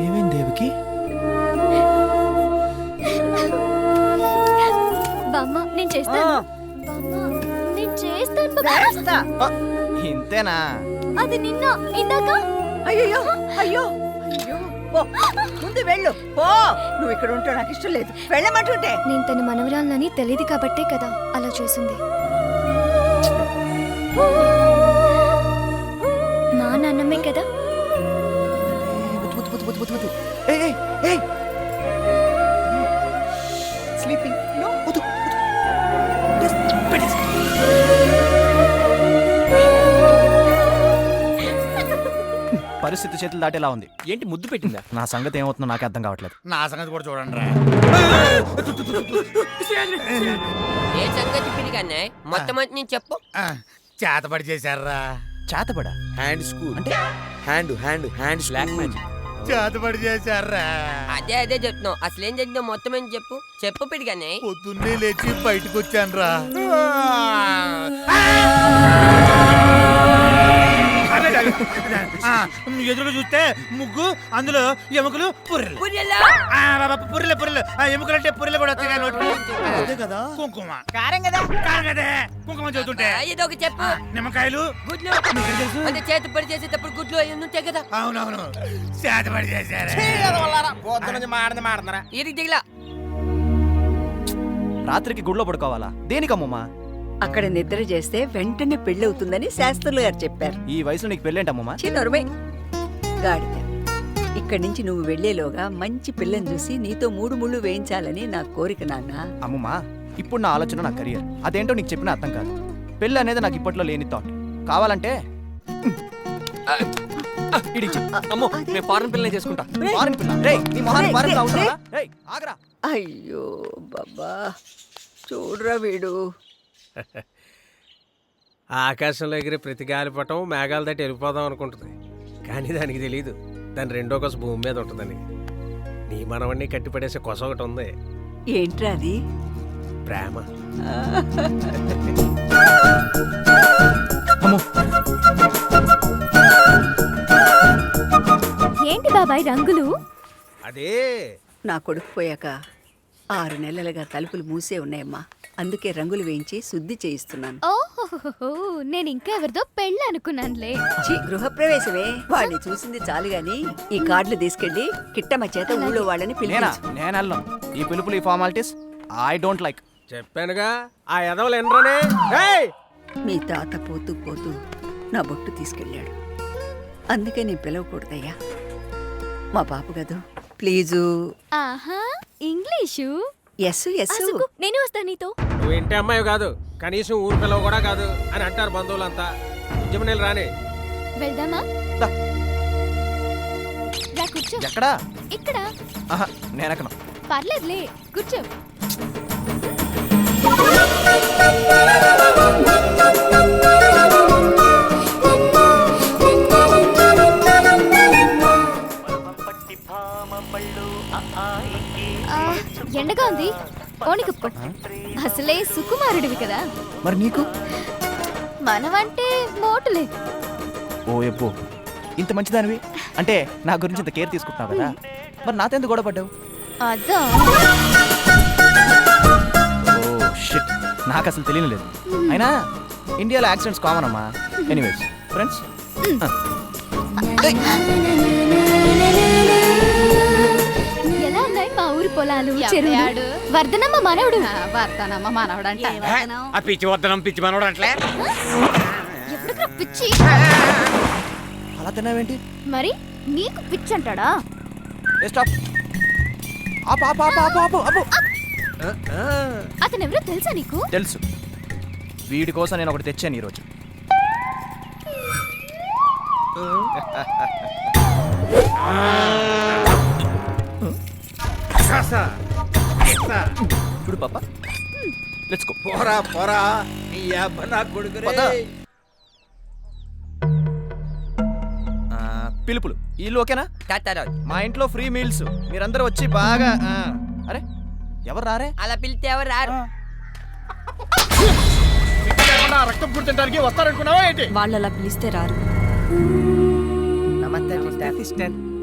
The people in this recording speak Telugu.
ఏమైంది దేవికి? బామ్మ నేను చేస్తాను. బామ్మ నేను చేస్తాను. చేస్తా. ఇంతేనా? అది నిన్న ఇందాక. అయ్యో అయ్యో అయ్యో పో, ముందు వెళ్ళు పో. నువ్వు ఇక్కడ ఉంటే నాకు ఇష్టం లేదు, వెళ్ళమంటుంటే. నేను తన మనవరాలని తెలియదు కాబట్టే కదా అలా చేసింది. మా నాన్నమ్మే కదా. స్లీపింగ్. పరిస్థితి చేతులు దాటేలా ఉంది. ఏంటి ముద్దు పెట్టిందా? నా సంగతి ఏమవుతుందో నాకే అర్థం కావట్లేదు. నా సంగతి కూడా చూడండి రా. ఏ సంగతి పిడిగానే మొత్తం నేను చెప్పు. చేతబడి చేశారా? చేతబడా? హ్యాండ్ స్కూల్ అంటే హ్యాండ్ బ్లాక్ మ్యాజిక్. చేతబడి చేశారా? అదే చెప్తున్నావు. అసలు ఏం జరిగిందో మొత్తం ఏం చెప్పు. చెప్పు పిడిగానే. పొద్దున్నే లేచి బయటకు వచ్చాను రా. ఎదురుగా చూస్తే ముగ్గు, అందులో ఎముకలు, పుర్రెలు. పుర్రెలు పుర్రెలు ఎముకలు అంటే పుర్రెలు కూడా వస్తాయి కదా. కుంకుమ కారం కదా, కుంకుమ చదువుతుంటే. ఏదో ఒక చెప్పు. నిమ్మకాయలు, గుడ్లు. అంటే చేతి పడి చేసేటప్పుడు గుడ్లు అవి ఉంటాయి కదా. అవునవును, చేతబడి చేశారా? ఇరికి దిగలా. రాత్రికి గుడిలో పడుకోవాలా? దేనికమ్మమ్మా? అక్కడ నిద్ర చేస్తే వెంటనే పెళ్ళవుతుందని శాస్త్రులు గారు చెప్పారు. ఈ వయసులో నీకు పెళ్ళేంటమ్మమ్మా? చిన్నరుమై గాడిద. ఇక్కడి నుంచి నువ్వు వెళ్లేలోగా మంచి పిల్లని చూసి నీతో 3 ముళ్ళు వేయించాలని నా కోరిక నాన్న. అమ్మమ్మా, ఇప్పుడు నా ఆలోచన నా కెరియర్. అదేంటో నీకు చెప్పిన అర్థం కాదు. పెళ్ళి అనేది నాకు ఇప్పట్లో లేని థాట్. కావాలంటే అమ్మో, నేను ఫారెన్ పిల్లనే చేసుకుంటా. ఫారెన్ పిల్ల? రేయ్, నీ మొహానికి ఫారెన్ పిల్ల అవసరమా? రేయ్, ఆగరా. అయ్యో బాబా, చూడరా వీడు. ఆకాశంలో ఎగిరే ప్రతి గాలిపటం మేఘాల దాటి వెళ్ళిపోదాం అనుకుంటుంది, కానీ దానికి తెలియదు దాని రెండో కొస భూమి మీద ఉంటుందని. నీ మనవణ్ణి కట్టిపడేసే కొస ఒకటి ఉంది. ఏంట్రా అది? ప్రేమ. ఏంటి బాబాయ్ రంగులు? అదే నా కొడుకు పోయాక 6 నెలలుగా తలుపులు మూసే ఉన్నాయమ్మా. అందుకే రంగులు వేయించి శుద్ధి చేయిస్తున్నాను. ఓహో, నేను ఇంకా ఎవరిదో పెళ్ళి అనుకున్నానులే. గృహప్రవేశమే, వాళ్ళని చూసింది చాలు గాని ఈ కార్డులు తీసుకెళ్లి కిట్టమ్మ చేత ఊళ్ళో వాళ్ళని పిలిపించు. నేను వెళ్ళను. ఈ పిలుపులు, ఈ ఫార్మాలిటీస్ ఐ డోంట్ లైక్. చెప్పానుగా, ఆ ఎదవలు ఎనరనే. మీ తాత పోతూ పోతూ నా బొట్టు తీసుకెళ్ళాడు, అందుకే నేను పిలవకూడదయ్యా. మా పాప గదు, ప్లీజు. ఆహా, ఇంగ్లీషు. Yes yes. అసలు నేను వస్తా నీతో. నువ్వు ఇంటి అమ్మాయి కాదు, కనీసం ఊరు పిల్లవ కూడా కాదు అని అంటారు బంధువులంతా. నిజమనేలు రాని. వెళ్దామా? రా కూర్చో. ఎక్కడా? ఇక్కడ. ఆహా, నేను ఎక్కను. పర్లేదులే, కూర్చో. ఎండగా ఉంది, ఓని కప్పుకో. అసలే సుకుమారుడివి కదా. మరి నీకు? మనమంటే మోటులే. ఓ ఎప్పు, ఇంత మంచిదానివి అంటే నా గురించి ఇంత కేర్ తీసుకుంటున్నావు కదా, మరి నాతో ఎందుకు గొడవ పడ్డావు? అదా, ఓ షిట్, నాకు అసలు తెలియలేదు. అయినా ఇండియాలో యాక్సిడెంట్స్ కామన్ అమ్మా. ఎనీవేస్ ఫ్రెండ్స్, ఎలా ఉన్నాయి మా ఊరి పొలాలు, చెరువులు? వర్ధనమ్మ మనవడు. వర్ధనమ్మ మనవడు అంటే ఆ పిచ్చి వద్దనం పిచ్చి మనోడు అట్లే. ఎప్పుడుగా పిచ్చి? అలా తిన్నావేంటి? మరి నీకు పిచ్చి అంటాడా? స్టాప్. ఆపు ఆపు ఆపు ఆపు ఆపు ఆపు. అతను ఎవరో తెలుసా నీకు? తెలుసు. వీడి కోసం నేను ఒకటి తెచ్చాను ఈరోజు. చూడు పాప, లెట్స్ గో. పోరా పోరా, నీ అబ్బ నా కొడుకు రే. పిలుపులు ఇల్లు ఓకేనా? తాతారావు మా ఇంట్లో ఫ్రీ మీల్స్, మీరందరూ వచ్చి బాగా. అరే ఎవరు రారే? అలా పిలిస్తే ఎవరు రారు. రక్తం పుడుతుంటానికి వస్తారనుకున్నావా ఏంటి? వాళ్ళలా పిలిస్తే రారు. నమస్తే అసిస్టెంట్.